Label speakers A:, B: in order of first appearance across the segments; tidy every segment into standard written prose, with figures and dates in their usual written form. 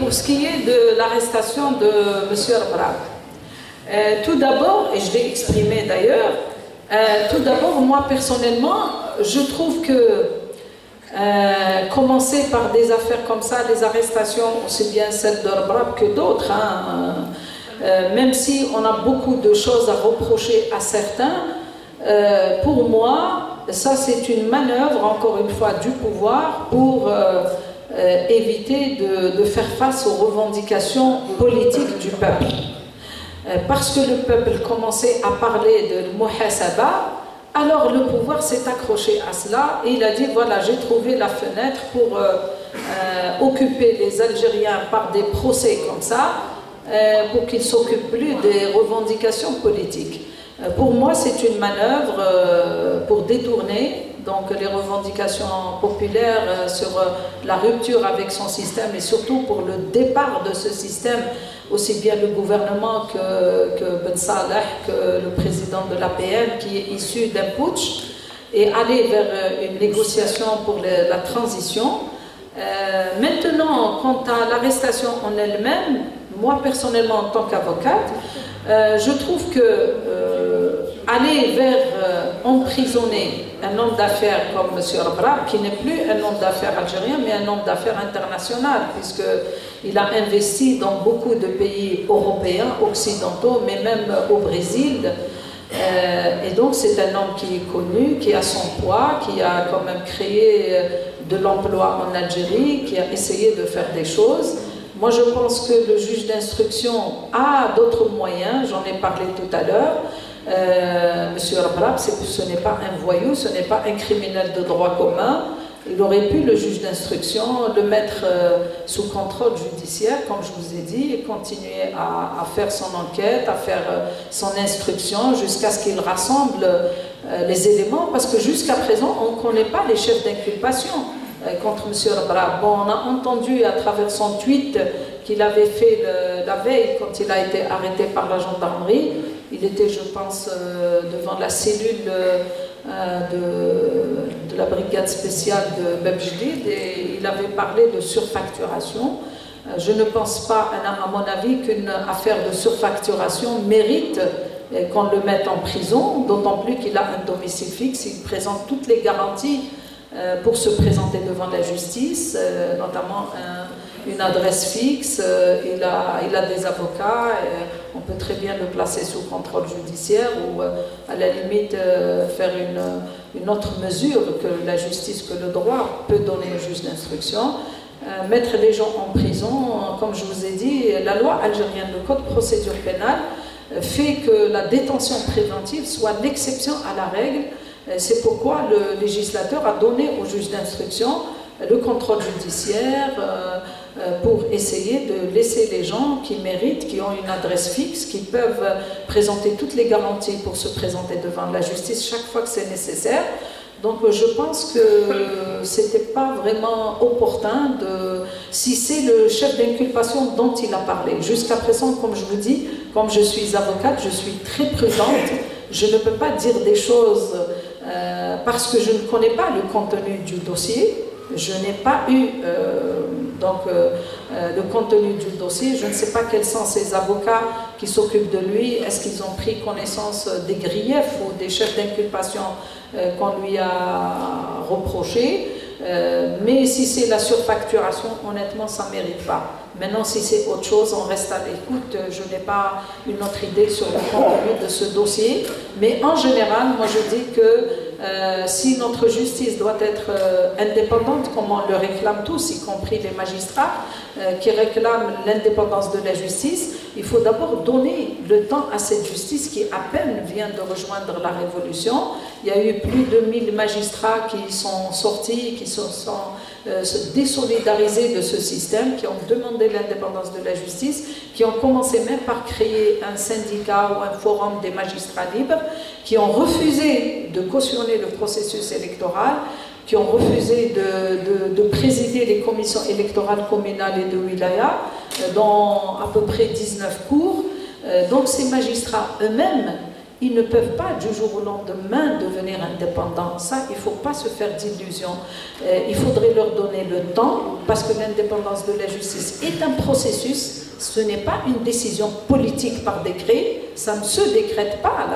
A: pour ce qui est de l'arrestation de M. Arbrab, tout d'abord, et je l'ai exprimé d'ailleurs, tout d'abord, moi personnellement, je trouve que commencer par des affaires comme ça, des arrestations, aussi bien celles d'Arbrab que d'autres, même si on a beaucoup de choses à reprocher à certains, pour moi, ça c'est une manœuvre, encore une fois, du pouvoir pour éviter de faire face aux revendications politiques du peuple. Parce que le peuple commençait à parler de muhasaba, alors le pouvoir s'est accroché à cela et il a dit voilà, j'ai trouvé la fenêtre pour occuper les Algériens par des procès comme ça, pour qu'ils ne s'occupent plus des revendications politiques. Pour moi, c'est une manœuvre pour détourner donc, les revendications populaires sur la rupture avec son système et surtout pour le départ de ce système, aussi bien le gouvernement que Ben Saleh, que le président de l'APM qui est issu d'un putsch, et aller vers une négociation pour la transition. Maintenant, quant à l'arrestation en elle-même, moi personnellement en tant qu'avocate, je trouve que aller vers emprisonner un homme d'affaires comme M. Arbrab, qui n'est plus un homme d'affaires algérien, mais un homme d'affaires international, puisqu'il a investi dans beaucoup de pays européens, occidentaux, mais même au Brésil. Et donc c'est un homme qui est connu, qui a son poids, qui a quand même créé de l'emploi en Algérie, qui a essayé de faire des choses. Moi, je pense que le juge d'instruction a d'autres moyens, j'en ai parlé tout à l'heure. Monsieur Arbrab, ce n'est pas un voyou, ce n'est pas un criminel de droit commun. Il aurait pu, le juge d'instruction, le mettre sous contrôle judiciaire, comme je vous ai dit, et continuer à faire son enquête, à faire son instruction, jusqu'à ce qu'il rassemble les éléments, parce que jusqu'à présent, on ne connaît pas les chefs d'inculpation contre M. Arbrab. Bon, on a entendu à travers son tweet qu'il avait fait la veille, quand il a été arrêté par la gendarmerie. Il était, je pense, devant la cellule de la brigade spéciale de Bebjdid et il avait parlé de surfacturation. Je ne pense pas, à mon avis, qu'une affaire de surfacturation mérite qu'on le mette en prison, d'autant plus qu'il a un domicile fixe, il présente toutes les garanties pour se présenter devant la justice, notamment une adresse fixe, il a des avocats, on peut très bien le placer sous contrôle judiciaire ou à la limite faire une autre mesure que la justice, que le droit peut donner au juge d'instruction. Mettre les gens en prison, comme je vous ai dit, la loi algérienne, le code de procédure pénale, fait que la détention préventive soit l'exception à la règle. C'est pourquoi le législateur a donné au juge d'instruction le contrôle judiciaire pour essayer de laisser les gens qui méritent, qui ont une adresse fixe, qui peuvent présenter toutes les garanties pour se présenter devant la justice chaque fois que c'est nécessaire. Donc je pense que c'était pas vraiment opportun si c'est le chef d'inculpation dont il a parlé. Jusqu'à présent, comme je vous dis, comme je suis avocate, je suis très prudente. Je ne peux pas dire des choses parce que je ne connais pas le contenu du dossier. Je n'ai pas eu le contenu du dossier. Je ne sais pas quels sont ces avocats qui s'occupent de lui. Est-ce qu'ils ont pris connaissance des griefs ou des chefs d'inculpation qu'on lui a reprochés? Mais si c'est la surfacturation, honnêtement, ça ne mérite pas. Maintenant, si c'est autre chose, on reste à l'écoute. Je n'ai pas une autre idée sur le contenu de ce dossier. Mais en général, moi je dis que si notre justice doit être indépendante, comme on le réclame tous, y compris les magistrats qui réclament l'indépendance de la justice, il faut d'abord donner le temps à cette justice qui à peine vient de rejoindre la révolution. Il y a eu plus de 1000 magistrats qui sont sortis, qui se sont désolidarisés de ce système, qui ont demandé l'indépendance de la justice, qui ont commencé même par créer un syndicat ou un forum des magistrats libres, qui ont refusé de cautionner le processus électoral, qui ont refusé de présider les commissions électorales communales et de wilaya, dans à peu près 19 cours. Donc ces magistrats eux-mêmes, ils ne peuvent pas du jour au lendemain devenir indépendants. Ça, il ne faut pas se faire d'illusions. Il faudrait leur donner le temps, parce que l'indépendance de la justice est un processus. Ce n'est pas une décision politique par décret, ça ne se décrète pas,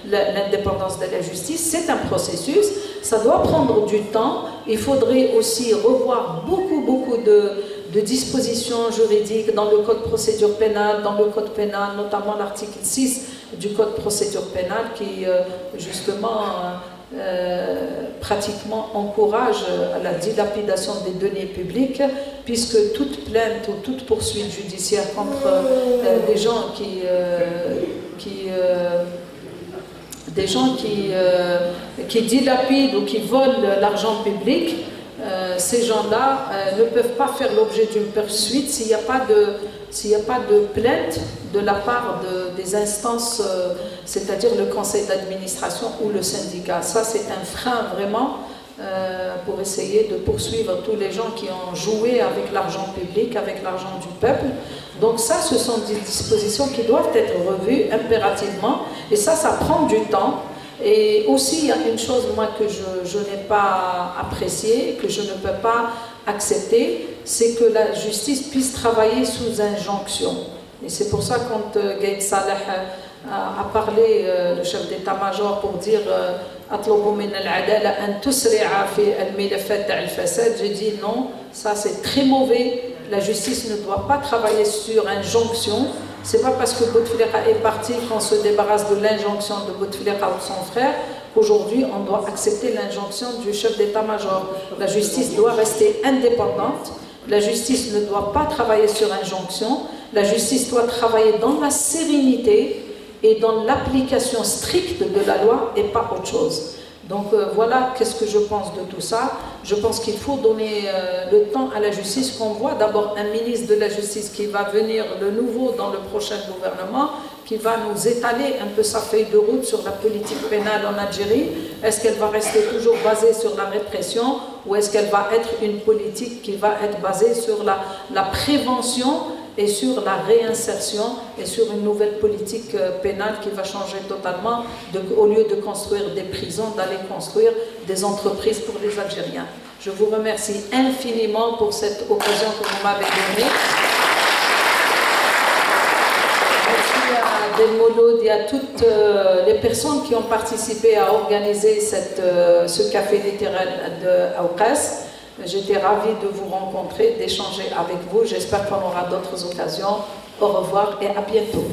A: l'indépendance de la justice, c'est un processus, ça doit prendre du temps. Il faudrait aussi revoir beaucoup de dispositions juridiques dans le code de procédure pénale, dans le code pénal, notamment l'article 6 du code de procédure pénale qui, justement, pratiquement encourage la dilapidation des deniers publics, puisque toute plainte ou toute poursuite judiciaire contre des gens qui dilapident ou qui volent l'argent public, ces gens-là ne peuvent pas faire l'objet d'une poursuite s'il n'y a pas de plainte de la part des instances, c'est-à-dire le conseil d'administration ou le syndicat. Ça, c'est un frein vraiment pour essayer de poursuivre tous les gens qui ont joué avec l'argent public, avec l'argent du peuple. Donc ça, ce sont des dispositions qui doivent être revues impérativement, et ça prend du temps. Et aussi, il y a une chose, moi, que je n'ai pas appréciée, que je ne peux pas accepter, c'est que la justice puisse travailler sous injonction. Et c'est pour ça, quand Gaïd Saleh a parlé, le chef d'état-major, pour dire j'ai dit non, ça c'est très mauvais. La justice ne doit pas travailler sur injonction. C'est pas parce que Bouteflika est parti qu'on se débarrasse de l'injonction de Bouteflika ou son frère qu'aujourd'hui on doit accepter l'injonction du chef d'état-major. La justice doit rester indépendante. La justice ne doit pas travailler sur injonction. La justice doit travailler dans la sérénité et dans l'application stricte de la loi et pas autre chose. Donc voilà qu'est-ce que je pense de tout ça. Je pense qu'il faut donner le temps à la justice, qu'on voit d'abord un ministre de la justice qui va venir, le nouveau dans le prochain gouvernement, qui va nous étaler un peu sa feuille de route sur la politique pénale en Algérie. Est-ce qu'elle va rester toujours basée sur la répression ou est-ce qu'elle va être une politique qui va être basée sur la prévention et sur la réinsertion et sur une nouvelle politique pénale qui va changer totalement, au lieu de construire des prisons, d'aller construire des entreprises pour les Algériens. Je vous remercie infiniment pour cette occasion que vous m'avez donnée. Merci à Delmolod et à toutes les personnes qui ont participé à organiser ce café littéraire de Aoukas. J'étais ravie de vous rencontrer, d'échanger avec vous. J'espère qu'on aura d'autres occasions. Au revoir et à bientôt.